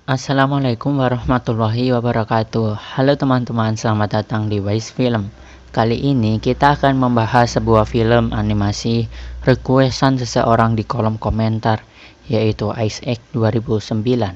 Assalamualaikum warahmatullahi wabarakatuh. Halo teman-teman, selamat datang di Wise Film. Kali ini kita akan membahas sebuah film animasi requestan seseorang di kolom komentar, yaitu Ice Age 2009.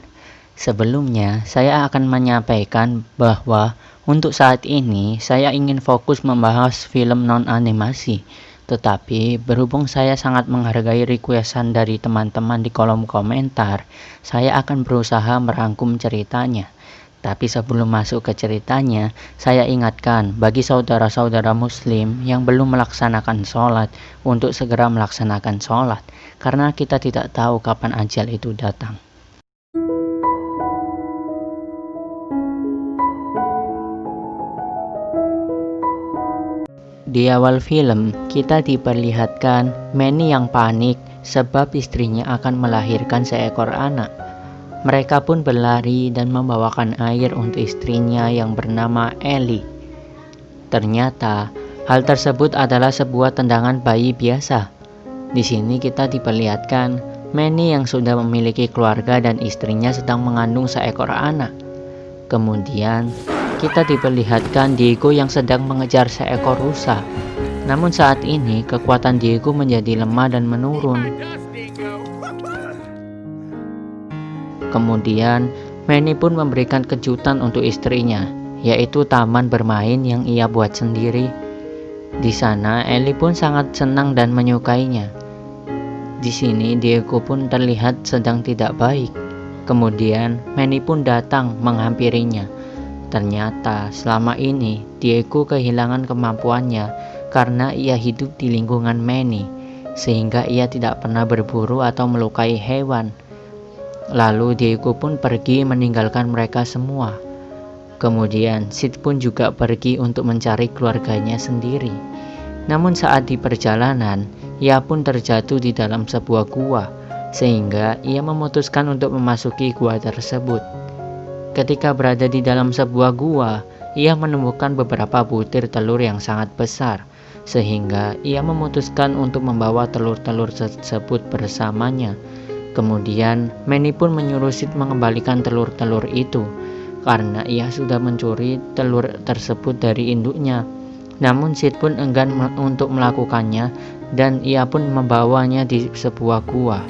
Sebelumnya, saya akan menyampaikan bahwa untuk saat ini saya ingin fokus membahas film non-animasi. Tetapi berhubung saya sangat menghargai requestan dari teman-teman di kolom komentar, saya akan berusaha merangkum ceritanya. Tapi sebelum masuk ke ceritanya, saya ingatkan bagi saudara-saudara muslim yang belum melaksanakan sholat untuk segera melaksanakan sholat, karena kita tidak tahu kapan ajal itu datang. Di awal film, kita diperlihatkan Manny yang panik sebab istrinya akan melahirkan seekor anak. Mereka pun berlari dan membawakan air untuk istrinya yang bernama Ellie. Ternyata, hal tersebut adalah sebuah tendangan bayi biasa. Di sini kita diperlihatkan Manny yang sudah memiliki keluarga dan istrinya sedang mengandung seekor anak. Kemudian, kita diperlihatkan Diego yang sedang mengejar seekor rusa. Namun saat ini kekuatan Diego menjadi lemah dan menurun. Kemudian Manny pun memberikan kejutan untuk istrinya, yaitu taman bermain yang ia buat sendiri. Di sana Ellie pun sangat senang dan menyukainya. Di sini Diego pun terlihat sedang tidak baik. Kemudian Manny pun datang menghampirinya. Ternyata selama ini Diego kehilangan kemampuannya karena ia hidup di lingkungan Manny, sehingga ia tidak pernah berburu atau melukai hewan. Lalu Diego pun pergi meninggalkan mereka semua. Kemudian Sid pun juga pergi untuk mencari keluarganya sendiri. Namun saat di perjalanan, ia pun terjatuh di dalam sebuah gua, sehingga ia memutuskan untuk memasuki gua tersebut. Ketika berada di dalam sebuah gua, ia menemukan beberapa butir telur yang sangat besar, sehingga ia memutuskan untuk membawa telur-telur tersebut bersamanya. Kemudian, Manny pun menyuruh Sid mengembalikan telur-telur itu, karena ia sudah mencuri telur tersebut dari induknya. Namun Sid pun enggan untuk melakukannya, dan ia pun membawanya di sebuah gua.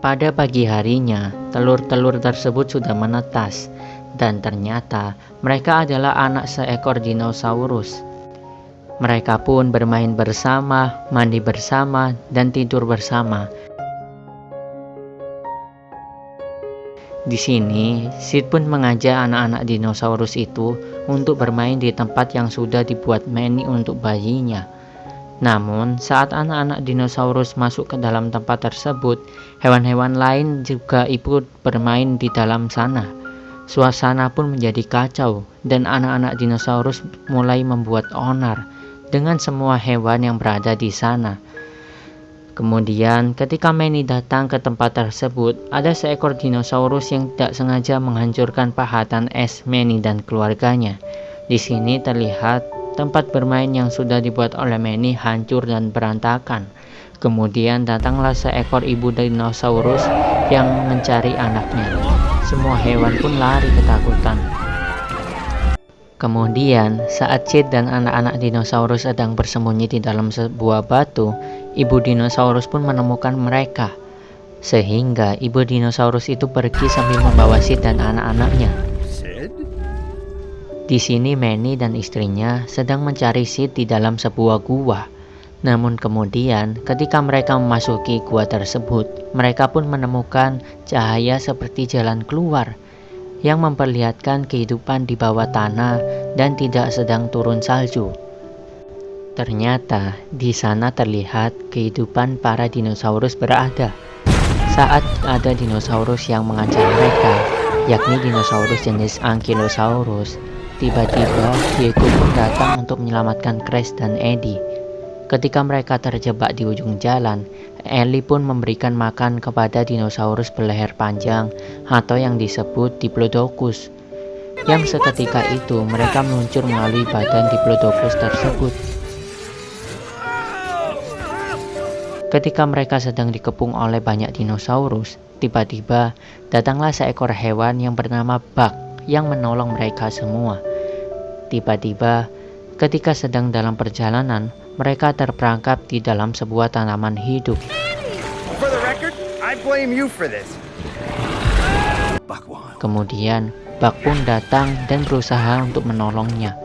Pada pagi harinya, telur-telur tersebut sudah menetas, dan ternyata mereka adalah anak seekor dinosaurus. Mereka pun bermain bersama, mandi bersama, dan tidur bersama. Di sini, Sid pun mengajak anak-anak dinosaurus itu untuk bermain di tempat yang sudah dibuat Manny untuk bayinya. Namun, saat anak-anak dinosaurus masuk ke dalam tempat tersebut, hewan-hewan lain juga ikut bermain di dalam sana. Suasana pun menjadi kacau, dan anak-anak dinosaurus mulai membuat onar dengan semua hewan yang berada di sana. Kemudian, ketika Manny datang ke tempat tersebut, ada seekor dinosaurus yang tidak sengaja menghancurkan pahatan es Manny dan keluarganya. Di sini terlihat tempat bermain yang sudah dibuat oleh Manny hancur dan berantakan. Kemudian datanglah seekor ibu dinosaurus yang mencari anaknya. Semua hewan pun lari ketakutan. Kemudian saat Sid dan anak-anak dinosaurus sedang bersembunyi di dalam sebuah batu, ibu dinosaurus pun menemukan mereka. Sehingga ibu dinosaurus itu pergi sambil membawa Sid dan anak-anaknya. Di sini Manny dan istrinya sedang mencari Sid di dalam sebuah gua. Namun kemudian ketika mereka memasuki gua tersebut, mereka pun menemukan cahaya seperti jalan keluar yang memperlihatkan kehidupan di bawah tanah dan tidak sedang turun salju. Ternyata di sana terlihat kehidupan para dinosaurus berada. Saat ada dinosaurus yang mengancam mereka, yakni dinosaurus jenis Ankylosaurus, tiba-tiba Diego pun datang untuk menyelamatkan Crash dan Eddie. Ketika mereka terjebak di ujung jalan, Ellie pun memberikan makan kepada dinosaurus berleher panjang atau yang disebut Diplodocus. yang seketika itu mereka meluncur melalui badan Diplodocus tersebut. Ketika mereka sedang dikepung oleh banyak dinosaurus, tiba-tiba datanglah seekor hewan yang bernama Bug yang menolong mereka semua. Tiba-tiba, ketika sedang dalam perjalanan, mereka terperangkap di dalam sebuah tanaman hidup. For the record, I blame you for this. Kemudian, Bug pun datang dan berusaha untuk menolongnya.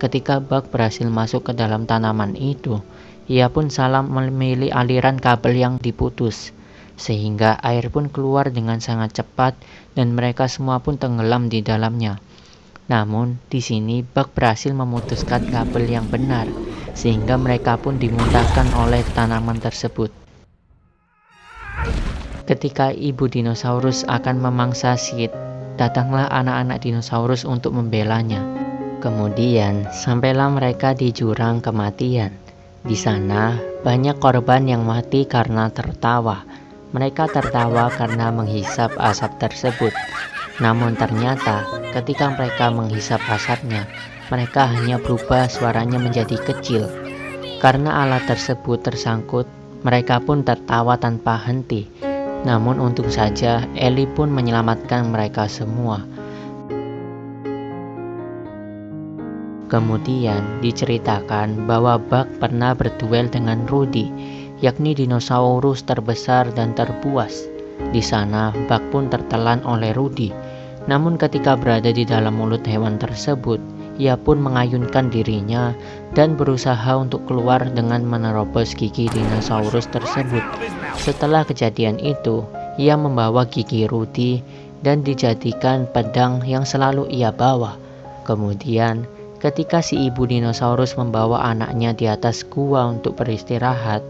Ketika Bug berhasil masuk ke dalam tanaman itu, ia pun salah memilih aliran kabel yang diputus, sehingga air pun keluar dengan sangat cepat dan mereka semua pun tenggelam di dalamnya. Namun, di sini Bug berhasil memutuskan kabel yang benar, sehingga mereka pun dimuntahkan oleh tanaman tersebut. Ketika ibu dinosaurus akan memangsa Sid, datanglah anak-anak dinosaurus untuk membelanya. Kemudian, sampailah mereka di jurang kematian. Di sana, banyak korban yang mati karena tertawa. Mereka tertawa karena menghisap asap tersebut. Namun ternyata, ketika mereka menghisap asapnya, mereka hanya berubah suaranya menjadi kecil. Karena alat tersebut tersangkut, mereka pun tertawa tanpa henti. Namun untung saja Ellie pun menyelamatkan mereka semua. Kemudian diceritakan bahwa Bug pernah berduel dengan Rudy, yakni dinosaurus terbesar dan terbuas. Di sana Bug pun tertelan oleh Rudy. Namun ketika berada di dalam mulut hewan tersebut, ia pun mengayunkan dirinya dan berusaha untuk keluar dengan menerobos gigi dinosaurus tersebut. Setelah kejadian itu, ia membawa gigi Rudy dan dijadikan pedang yang selalu ia bawa. Kemudian, ketika si ibu dinosaurus membawa anaknya di atas gua untuk beristirahat,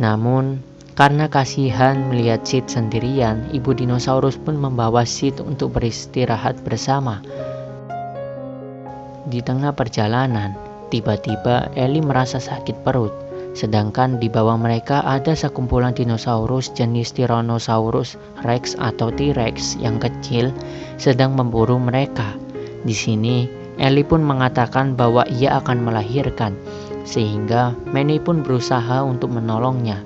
namun karena kasihan melihat Sid sendirian, ibu dinosaurus pun membawa Sid untuk beristirahat bersama. Di tengah perjalanan, tiba-tiba Ellie merasa sakit perut. Sedangkan di bawah mereka ada sekumpulan dinosaurus jenis Tyrannosaurus Rex atau T-Rex yang kecil sedang memburu mereka. Di sini, Ellie pun mengatakan bahwa ia akan melahirkan, sehingga Manny pun berusaha untuk menolongnya.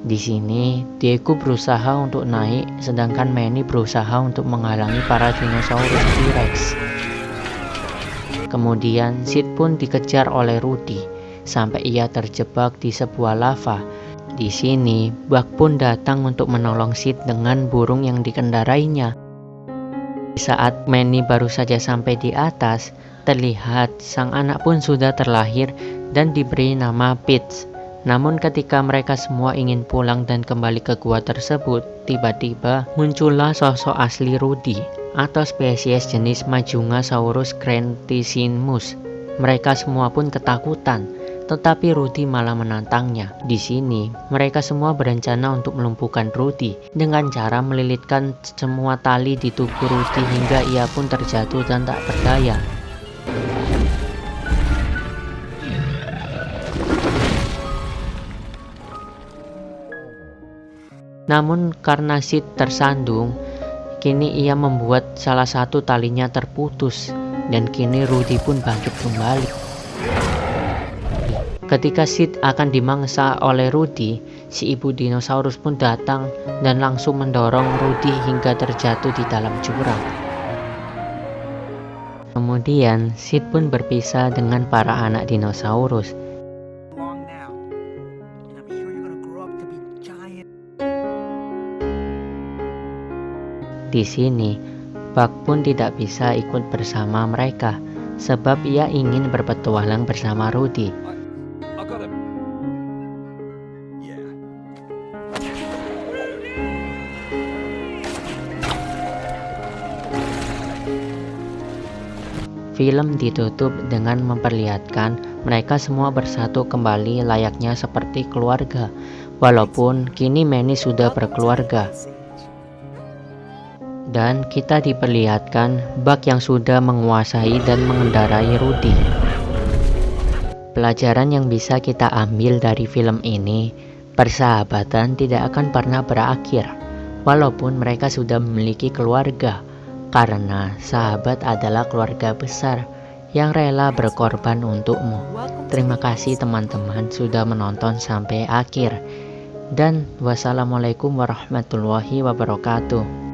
Di sini, Deku berusaha untuk naik, sedangkan Manny berusaha untuk menghalangi para dinosaurus T-Rex. Kemudian, Sid pun dikejar oleh Rudy, sampai ia terjebak di sebuah lava. Di sini, Bug pun datang untuk menolong Sid dengan burung yang dikendarainya. Saat Manny baru saja sampai di atas, terlihat sang anak pun sudah terlahir dan diberi nama Peach. Namun ketika mereka semua ingin pulang dan kembali ke gua tersebut, tiba-tiba muncullah sosok asli Rudy atau spesies jenis Majungasaurus crentissimus. Mereka semua pun ketakutan, tetapi Rudy malah menantangnya. Di sini, mereka semua berencana untuk melumpuhkan Rudy dengan cara melilitkan semua tali di tubuh Rudy hingga ia pun terjatuh dan tak berdaya. Namun karena Sid tersandung, kini ia membuat salah satu talinya terputus dan kini Rudy pun bangkit kembali. Ketika Sid akan dimangsa oleh Rudy, si ibu dinosaurus pun datang dan langsung mendorong Rudy hingga terjatuh di dalam jurang. Kemudian Sid pun berpisah dengan para anak dinosaurus. Di sini, Bug pun tidak bisa ikut bersama mereka sebab ia ingin berpetualang bersama Rudy. Film ditutup dengan memperlihatkan mereka semua bersatu kembali layaknya seperti keluarga, walaupun kini Manny sudah berkeluarga. Dan kita diperlihatkan Bug yang sudah menguasai dan mengendarai Rudy. Pelajaran yang bisa kita ambil dari film ini, persahabatan tidak akan pernah berakhir, walaupun mereka sudah memiliki keluarga. karena sahabat adalah keluarga besar yang rela berkorban untukmu. Terima kasih teman-teman sudah menonton sampai akhir. Dan wassalamualaikum warahmatullahi wabarakatuh.